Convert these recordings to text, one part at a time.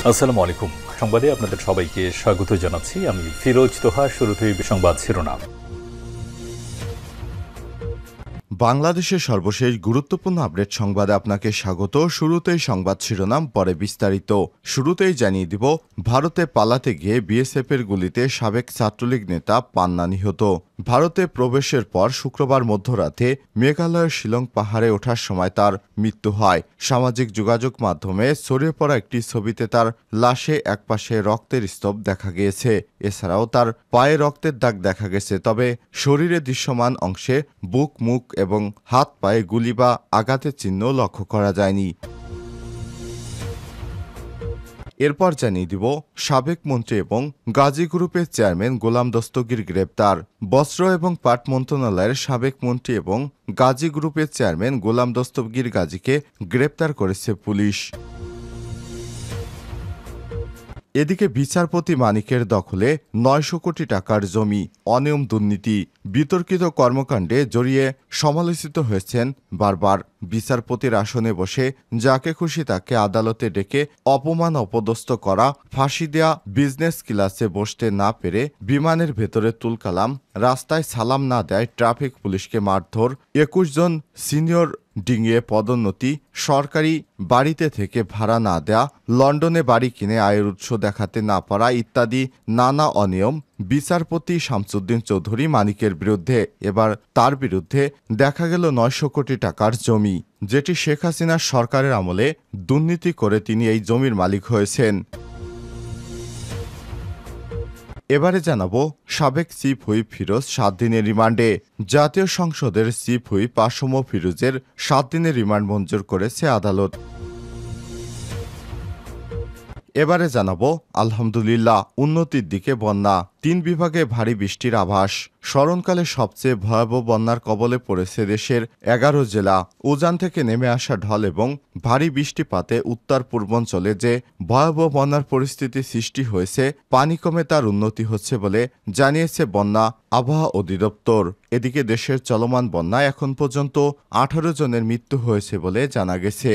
আসসালামু আলাইকুম। সংবাদে আপনাদের সবাইকে স্বাগত জানাচ্ছি। আমি ফিরোজ তোহা। শুরুতেই সংবাদ শিরোনাম। বাংলাদেশের সর্বশেষ গুরুত্বপূর্ণ আপডেট সংবাদে আপনাকে স্বাগত। শুরুতেই সংবাদ শিরোনাম, পরে বিস্তারিত। শুরুতেই জানিয়ে দিব, ভারতে পালাতে গিয়ে বিএসএফের গুলিতে সাবেক ছাত্রলীগ নেতা পান্না নিহত। ভারতে প্রবেশের পর শুক্রবার মধ্যরাতে মেঘালয়ের শিলং পাহাড়ে ওঠার সময় তার মৃত্যু হয়। সামাজিক যোগাযোগ মাধ্যমে ছড়িয়ে পড়া একটি ছবিতে তার লাশে একপাশে রক্তের স্তূপ দেখা গিয়েছে। এছাড়াও তার পায়ে রক্তের দাগ দেখা গেছে, তবে শরীরে দৃশ্যমান অংশে বুক, মুখ এবং হাত পায়ে গুলি বা আঘাতের চিহ্ন লক্ষ্য করা যায়নি। এরপর জানিয়ে দিব, সাবেক মন্ত্রী এবং গাজী গ্রুপের চেয়ারম্যান গোলাম দস্তগীর গ্রেপ্তার। বস্ত্র এবং পাট মন্ত্রণালয়ের সাবেক মন্ত্রী এবং গাজী গ্রুপের চেয়ারম্যান গোলাম দস্তগীর গাজীকে গ্রেপ্তার করেছে পুলিশ। এদিকে বিচারপতি মানিকের দখলে ৯০০ কোটি টাকার জমি, অনিয়ম দুর্নীতি, বিতর্কিত কর্মকাণ্ডে জড়িয়ে সমালোচিত হয়েছেন বারবার। বিচারপতির আসনে বসে যাকে খুশি তাকে আদালতে ডেকে অপমান অপদস্থ করা, ফাঁসি দেয়া, বিজনেস ক্লাসে বসতে না পেরে বিমানের ভেতরে তুলকালাম, রাস্তায় সালাম না দেয় ট্রাফিক পুলিশকে মারধর, ২১ জন সিনিয়র ডিঙিয়ে পদোন্নতি, সরকারি বাড়িতে থেকে ভাড়া না দেয়া, লন্ডনে বাড়ি কিনে আয়ের উৎস দেখাতে না পারা ইত্যাদি নানা অনিয়ম বিচারপতি শামসুদ্দিন চৌধুরী মানিকের বিরুদ্ধে। এবার তার বিরুদ্ধে দেখা গেল ৯০০ কোটি টাকার জমি, যেটি শেখ হাসিনার সরকারের আমলে দুর্নীতি করে তিনি এই জমির মালিক হয়েছেন। এবারে জানাবো, সাবেক চিফ হুইপ ফিরোজ ৭ দিনের রিমান্ডে। জাতীয় সংসদের চিফ হুইপ আসম ফিরোজের ৭ দিনের রিমান্ড মঞ্জুর করেছে আদালত। এবারে জানাবো, আলহামদুলিল্লাহ, উন্নতির দিকে বন্যা। ৩ বিভাগে ভারী বৃষ্টির আভাস। স্মরণকালে সবচেয়ে ভয়াবহ বন্যার কবলে পড়েছে দেশের ১১ জেলা। উজান থেকে নেমে আসা ঢল এবং ভারী বৃষ্টিপাতে উত্তর পূর্বাঞ্চলে যে ভয়াবহ বন্যার পরিস্থিতি সৃষ্টি হয়েছে, পানি কমে তার উন্নতি হচ্ছে বলে জানিয়েছে বন্যা আবহাওয়া অধিদপ্তর। এদিকে দেশের চলমান বন্যায় এখন পর্যন্ত ১৮ জনের মৃত্যু হয়েছে বলে জানা গেছে।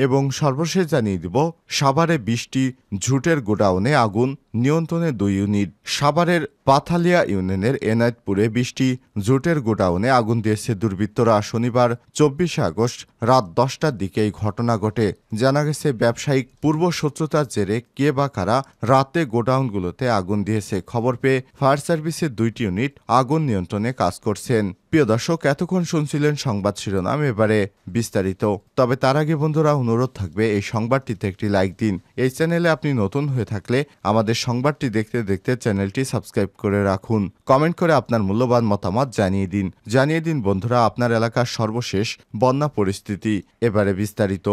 এবং সর্বশেষ জানিয়ে দিব, সাভারে বৃষ্টি, ঝুটের গোডাউনে আগুন, নিয়ন্ত্রণে ২ ইউনিট। সাভারের পাথালিয়া ইউনিয়নের এনায়েতপুরে বৃষ্টি, ঝুটের গোডাউনে আগুন দিয়েছে দুর্বৃত্তরা। শনিবার ২৪শে আগস্ট রাত ১০টার দিকে এই ঘটনা ঘটে। জানা গেছে, ব্যবসায়িক পূর্বশত্রুতার জেরে কে বা কারা রাতে গোডাউনগুলোতে আগুন দিয়েছে। খবর পেয়ে ফায়ার সার্ভিসের ২টি ইউনিট আগুন নিয়ন্ত্রণে কাজ করছেন। প্রিয় দর্শক, এতক্ষণ শুনছিলেন সংবাদ শিরোনাম, এবারে বিস্তারিত। তবে তার আগে বন্ধুরা, অনুরোধ থাকবে এই সংবাদটিতে একটি লাইক দিন। এই চ্যানেলে আপনি নতুন হয়ে থাকলে আমাদের সংবাদটি দেখতে দেখতে চ্যানেলটি সাবস্ক্রাইব করে রাখুন। কমেন্ট করে আপনার মূল্যবান মতামত জানিয়ে দিন বন্ধুরা আপনার এলাকার সর্বশেষ বন্যা পরিস্থিতি। এবারে বিস্তারিত।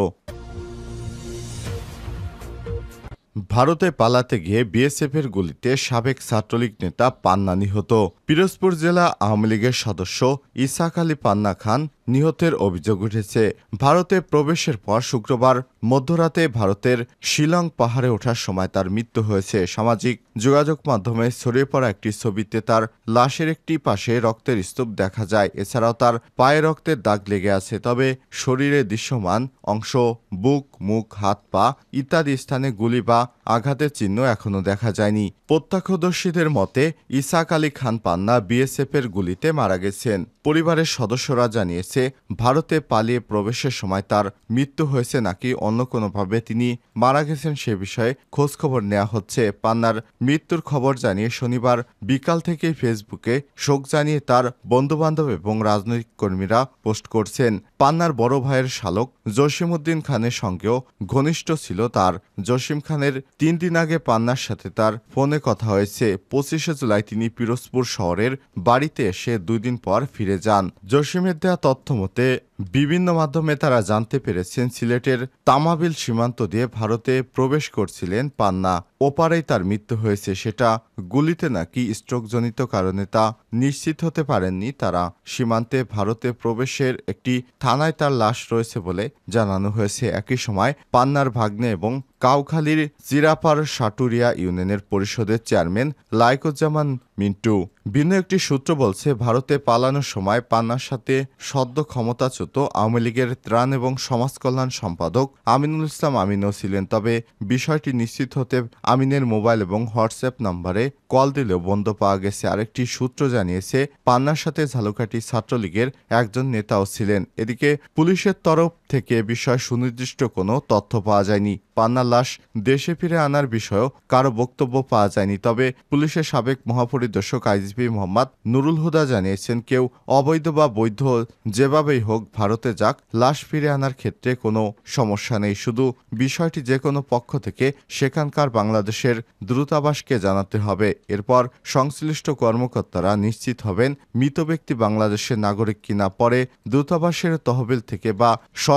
ভারতে পালাতে গিয়ে বিএসএফের গুলিতে সাবেক ছাত্রলীগ নেতা পান্না নিহত। পিরোজপুর জেলা আওয়ামী লীগের সদস্য ইসাক আলী পান্না খান নিহতের অভিযোগ উঠেছে। ভারতে প্রবেশের পর শুক্রবার মধ্যরাতে ভারতের শিলং পাহাড়ে ওঠার সময় তার মৃত্যু হয়েছে। সামাজিক যোগাযোগ মাধ্যমে ছড়িয়ে পড়া একটি ছবিতে তার লাশের একটি পাশে রক্তের স্তূপ দেখা যায়। এছাড়াও তার পায়ে রক্তের দাগ লেগে আছে, তবে শরীরে দৃশ্যমান অংশ, বুক, মুখ, হাত পা ইত্যাদি স্থানে গুলি বা আঘাতের চিহ্ন এখনও দেখা যায়নি। প্রত্যক্ষদর্শীদের মতে ইসাক আলী খান পান্না বিএসএফের গুলিতে মারা গেছেন। পরিবারের সদস্যরা জানিয়েছে, ভারতে পালিয়ে প্রবেশের সময় তার মৃত্যু হয়েছে নাকি অন্য কোনোভাবে তিনি মারা গেছেন সে বিষয়ে খোঁজখবর নেওয়া হচ্ছে। পান্নার মৃত্যুর খবর জানিয়ে শনিবার বিকাল থেকেই ফেসবুকে শোক জানিয়ে তার বন্ধুবান্ধব এবং রাজনৈতিক কর্মীরা পোস্ট করছেন। পান্নার বড় ভাইয়ের শালক জসিমউদ্দিন খানের সঙ্গেও ঘনিষ্ঠ ছিল তার। জসিম খানের ৩ দিন আগে পান্নার সাথে তার ফোনে কথা হয়েছে। ২৫শে জুলাই তিনি পিরোজপুর শহরের বাড়িতে এসে ২ দিন পর ফিরে যান। জসিমের দেয়া তথ্য মতে বিভিন্ন মাধ্যমে তারা জানতে পেরেছেন, সিলেটের তামাবিল সীমান্ত দিয়ে ভারতে প্রবেশ করছিলেন পান্না। ওপারেই তার মৃত্যু হয়েছে। সেটা গুলিতে নাকি স্ট্রোকজনিত কারণে তা নিশ্চিত হতে পারেননি তারা। সীমান্তে ভারতে প্রবেশের একটি থানায় তার লাশ রয়েছে বলে জানানো হয়েছে। একই সময় পান্নার ভাগ্নে এবং কাউখালীর জিরাপার সাটুরিয়া ইউনিয়নের পরিষদের চেয়ারম্যান লাইকুজ্জামান মিন্টু। ভিন্ন একটি সূত্র বলছে, ভারতে পালানোর সময় পান্নার সাথে সদ্য ক্ষমতাচ্যুত আওয়ামী লীগের ত্রাণ এবং সমাজ কল্যাণ সম্পাদক আমিনুল ইসলাম আমিনও ছিলেন। তবে বিষয়টি নিশ্চিত হতে আমিনের মোবাইল এবং হোয়াটসঅ্যাপ নম্বরে কল দিলেও বন্ধ পাওয়া গেছে। আরেকটি সূত্র জানিয়েছে, পান্নার সাথে ঝালকাঠি ছাত্রলীগের একজন নেতাও ছিলেন। এদিকে পুলিশের তরফ থেকে বিষয়ে সুনির্দিষ্ট কোনো তথ্য পাওয়া যায়নি। পান্নার লাশ দেশে ফিরে আনার বিষয়েও কারো বক্তব্য পাওয়া যায়নি। তবে পুলিশের সাবেক মহাপরিদর্শক আইজিপি মোহাম্মদ নুরুল হুদা জানিয়েছেন, কেউ অবৈধ বা বৈধ যেভাবেই হোক ভারতে যাক, লাশ ফিরে আনার ক্ষেত্রে কোনো সমস্যা নেই। শুধু বিষয়টি যে কোনো পক্ষ থেকে সেখানকার বাংলাদেশের দূতাবাসকে জানাতে হবে। এরপর সংশ্লিষ্ট কর্মকর্তারা নিশ্চিত হবেন মৃত ব্যক্তি বাংলাদেশের নাগরিক কিনা। পরে দূতাবাসের তহবিল থেকে বা স্ব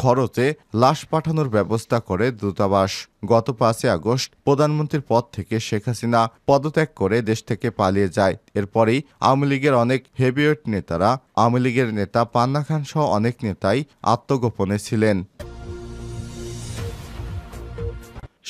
খরচে লাশ পাঠানোর ব্যবস্থা করে দূতাবাস। গত 5 আগস্ট প্রধানমন্ত্রীর পদ থেকে শেখ হাসিনা পদত্যাগ করে দেশ থেকে পালিয়ে যায়। এরপরেই আওয়ামী লীগের অনেক হেভিওয়েট নেতারা, আওয়ামী লীগের নেতা পান্না খান সহ অনেক নেতাই আত্মগোপনে ছিলেন।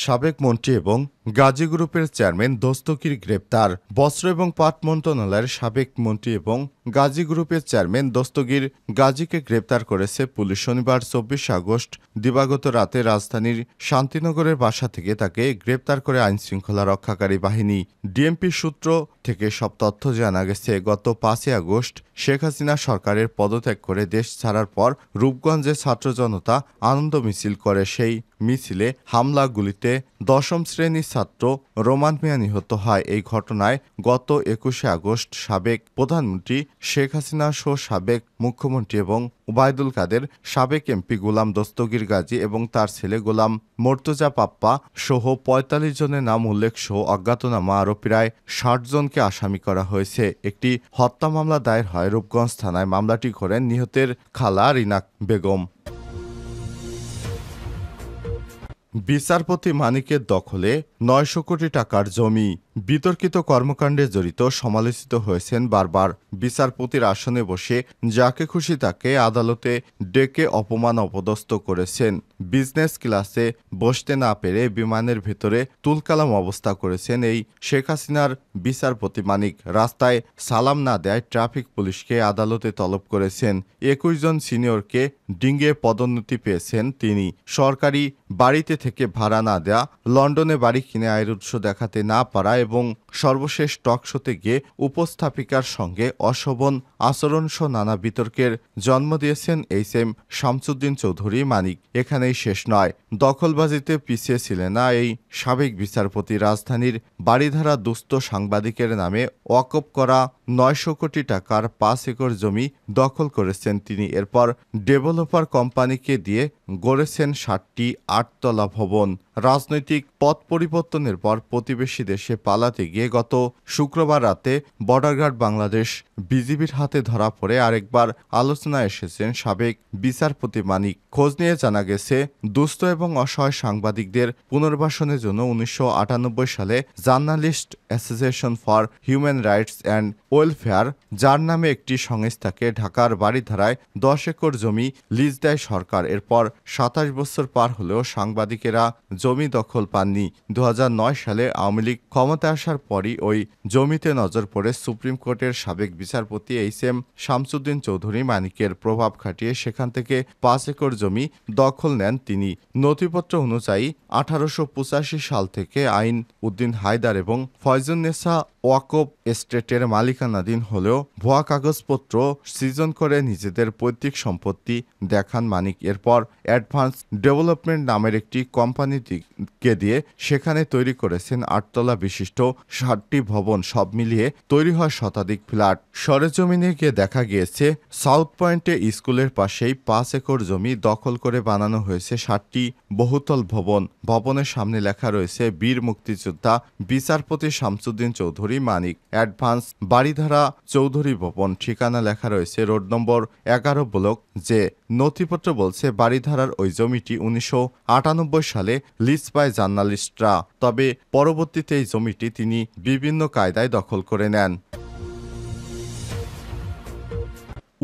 সাবেক মন্ত্রী এবং গাজী গ্রুপের চেয়ারম্যান দস্তগীর গ্রেপ্তার। বস্ত্র এবং পাট মন্ত্রণালয়ের সাবেক মন্ত্রী এবং গাজী গ্রুপের চেয়ারম্যান দস্তগীর গাজীকে গ্রেপ্তার করেছে পুলিশ। শনিবার 24 আগস্ট দিবাগত রাতে রাজধানীর শান্তিনগরের বাসা থেকে তাকে গ্রেপ্তার করে আইনশৃঙ্খলা রক্ষাকারী বাহিনী। ডিএমপি সূত্র থেকে সব তথ্য জানা গেছে, গত 5 আগস্ট শেখ হাসিনা সরকারের পদত্যাগ করে দেশ ছাড়ার পর রূপগঞ্জে ছাত্র জনতা আনন্দ মিছিল করে। সেই মিছিলে হামলা, গুলিতে 10ম শ্রেণীর ছাত্র রোমান মিয়া নিহত হয়। এই ঘটনায় গত 21 আগস্ট সাবেক প্রধানমন্ত্রী শেখ হাসিনা সহ সাবেক মুখ্যমন্ত্রী এবং ওবায়দুল কাদের, সাবেক এমপি গোলাম দস্তগীর গাজী এবং তার ছেলে গোলাম মর্তুজা পাপ্পা সহ 45 জনের নাম উল্লেখ সহ অজ্ঞাতনামা আরও প্রায় 60 জনকে আসামি করা হয়েছে। একটি হত্যা মামলা দায়ের হয় রূপগঞ্জ থানায়। মামলাটি করেন নিহতের খালা রিনা বেগম। বিচারপতি মানিকের দখলে 900 কোটি টাকার জমি। বিতর্কিত কর্মকাণ্ডে জড়িত সমালোচিত হয়েছেন বারবার। বিচারপতির আসনে বসে যাকে খুশি তাকে আদালতে ডেকে অপমান অপদস্থ করেছেন। বিজনেস ক্লাসে বসতে না পেরে বিমানের ভেতরে তুলকালাম অবস্থা করেছেন এই শেখ হাসিনার বিচারপতি মানিক। রাস্তায় সালাম না দেয় ট্রাফিক পুলিশকে আদালতে তলব করেছেন। 21 জন সিনিয়রকে ডিঙ্গে পদোন্নতি পেয়েছেন তিনি। সরকারি বাড়িতে থেকে ভাড়া না দেয়া, লন্ডনে বাড়ি কিনে আয়ের উৎস দেখাতে না পারা এবং সর্বশেষ টক শোতে গিয়ে উপস্থাপিকার সঙ্গে অশোভন আচরণসহ নানা বিতর্কের জন্ম দিয়েছেন এইচএম শামসুদ্দিন চৌধুরী মানিক। এখানেই শেষ নয়, দখলবাজিতে পিছিয়ে ছিলেন না এই সাবেক বিচারপতি। রাজধানীর বাড়িধারা দুস্থ সাংবাদিকের নামে ওয়াকফ করা 900 কোটি টাকার 5 একর জমি দখল করেছেন তিনি। এরপর ডেভেলপার কোম্পানিকে দিয়ে গড়েছেন 60টি 8তলা ভবন। রাজনৈতিক পথ পরিবর্তনের পর প্রতিবেশী দেশে পালাতে গিয়ে গত শুক্রবার রাতে বর্ডার বাংলাদেশ বিজিবির হাতে ধরা পড়ে আরেকবার আলোচনায় এসেছেন সাবেক বিচারপতি মানিক। খোঁজ নিয়ে জানা গেছে, দুস্থ এবং অসহায় সাংবাদিকদের পুনর্বাসনের জন্য 1998 সালে journalist association for human rights and welfare, যার নামে একটি সংস্থাকে ঢাকার বাড়িধারায় 10 একর জমি লিজ দেয় সরকার। এরপর 27 বছর পার হলেও সাংবাদিকেরা জমি দখল পাননি। 2009 সালে আওয়ামী লীগ ক্ষমতায় আসার পরই ওই জমিতে নজর পড়ে সুপ্রিম কোর্টের সাবেক বিচারপতি এইচএম শামসুদ্দিন চৌধুরী মানিকের। প্রভাব খাটিয়ে সেখান থেকে 5 একর জমি দখল নেন তিনি। নথিপত্র অনুযায়ী 1885 সাল থেকে আইন উদ্দিন হায়দার এবং ফয়জুন্নেসা ওয়াকফ এস্টেটের মালিকানাধীন হলেও ভুয়া কাগজপত্র সৃজন করে নিজেদের পৈতৃক সম্পত্তি দেখান মানিক। এরপর অ্যাডভান্স ডেভেলপমেন্ট নামের একটি কোম্পানিকে দিয়ে সেখানে তৈরি করেছেন 8তলা বিশিষ্ট 60টি ভবন। সব মিলিয়ে তৈরি হয় শতাধিক ফ্ল্যাট। সরেজমিনে গিয়ে দেখা গিয়েছে, সাউথ পয়েন্টে স্কুলের পাশেই 5 একর জমি দখল করে বানানো হয়েছে 60টি বহুতল ভবন। ভবনের সামনে লেখা রয়েছে বীর মুক্তিযোদ্ধা বিচারপতি শামসুদ্দিন চৌধুরী মানিক, অ্যাডভান্স বাড়িধারা চৌধুরী ভবন। ঠিকানা লেখা রয়েছে রোড নম্বর 11 ব্লক। যে নথিপত্র বলছে বাড়িধারার ওই জমিটি 1998 সালে লিজ পায় জার্নালিস্টরা। তবে পরবর্তীতে এই জমিটি তিনি বিভিন্ন কায়দায় দখল করে নেন।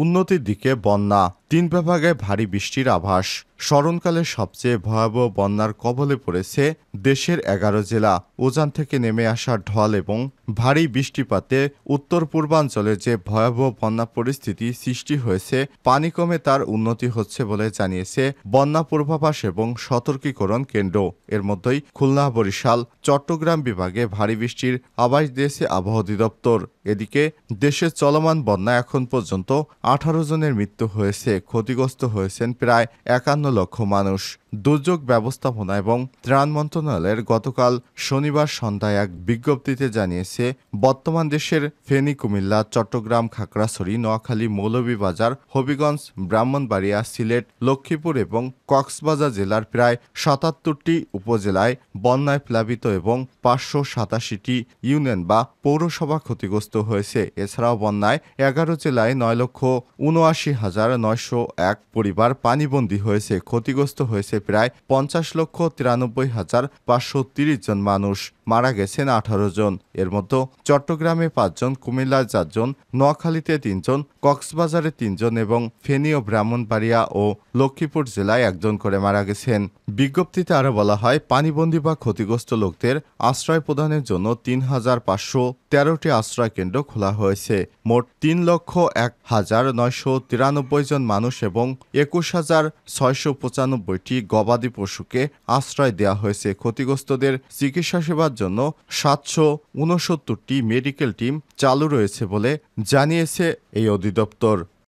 উন্নতির দিকে বন্যা। তিন বিভাগে ভারী বৃষ্টির আভাস। স্মরণকালে সবচেয়ে ভয়াবহ বন্যার কবলে পড়েছে দেশের 11 জেলা। উজান থেকে নেমে আসা ঢল এবং ভারী বৃষ্টিপাতে উত্তর পূর্বাঞ্চলে যে ভয়াবহ বন্যা পরিস্থিতি সৃষ্টি হয়েছে, পানি কমে তার উন্নতি হচ্ছে বলে জানিয়েছে বন্যা পূর্বাভাস এবং সতর্কীকরণ কেন্দ্র। এর মধ্যেই খুলনা, বরিশাল, চট্টগ্রাম বিভাগে ভারী বৃষ্টির আভাস দিয়েছে আবহাওয়া অধিদপ্তর। এদিকে দেশে চলমান বন্যা এখন পর্যন্ত 18 জনের মৃত্যু হয়েছে। ক্ষতিগ্রস্ত হয়েছেন প্রায় 51 লক্ষ মানুষ। দুর্যোগ ব্যবস্থাপনা এবং ত্রাণ মন্ত্রণালয়ের গতকাল শনিবার সন্ধ্যায় এক বিজ্ঞপ্তিতে জানিয়েছে, বর্তমান দেশের ফেনী, কুমিল্লা, চট্টগ্রাম, খাগড়াছড়ি, নোয়াখালী, মৌলভীবাজার, হবিগঞ্জ, ব্রাহ্মণবাড়িয়া, সিলেট, লক্ষ্মীপুর এবং কক্সবাজার জেলার প্রায় 77টি উপজেলায় বন্যায় প্লাবিত এবং 587টি ইউনিয়ন বা পৌরসভা ক্ষতিগ্রস্ত হয়েছে। এছাড়াও বন্যায় 11 জেলায় 9,79,901 পরিবার পানিবন্দী হয়েছে। ক্ষতিগ্রস্ত হয়েছে প্রায় 50,93,530 জন মানুষ। মারা গেছেন 18 জন। এর মধ্যে চট্টগ্রামে 5 জন, কুমিল্লায় 4 জন, নোয়াখালীতে 3 জন, কক্সবাজারে 3 জন এবং ফেনী ও ব্রাহ্মণবাড়িয়া ও লক্ষ্মীপুর জেলায় 1 জন করে মারা গেছেন। বিজ্ঞপ্তিতে আরও বলা হয়, পানিবন্দী বা ক্ষতিগ্রস্ত লোকদের আশ্রয় প্রদানের জন্য 3,513টি আশ্রয় কেন্দ্র খোলা হয়েছে। মোট 3,01,993 জন মানুষ এবং 21,695টি গবাদি পশুকে আশ্রয় দেওয়া হয়েছে। ক্ষতিগ্রস্তদের চিকিৎসা সেবার জন্য 769টি মেডিকেল টিম চালু রয়েছে বলে জানিয়েছে এই অধিদপ্তর।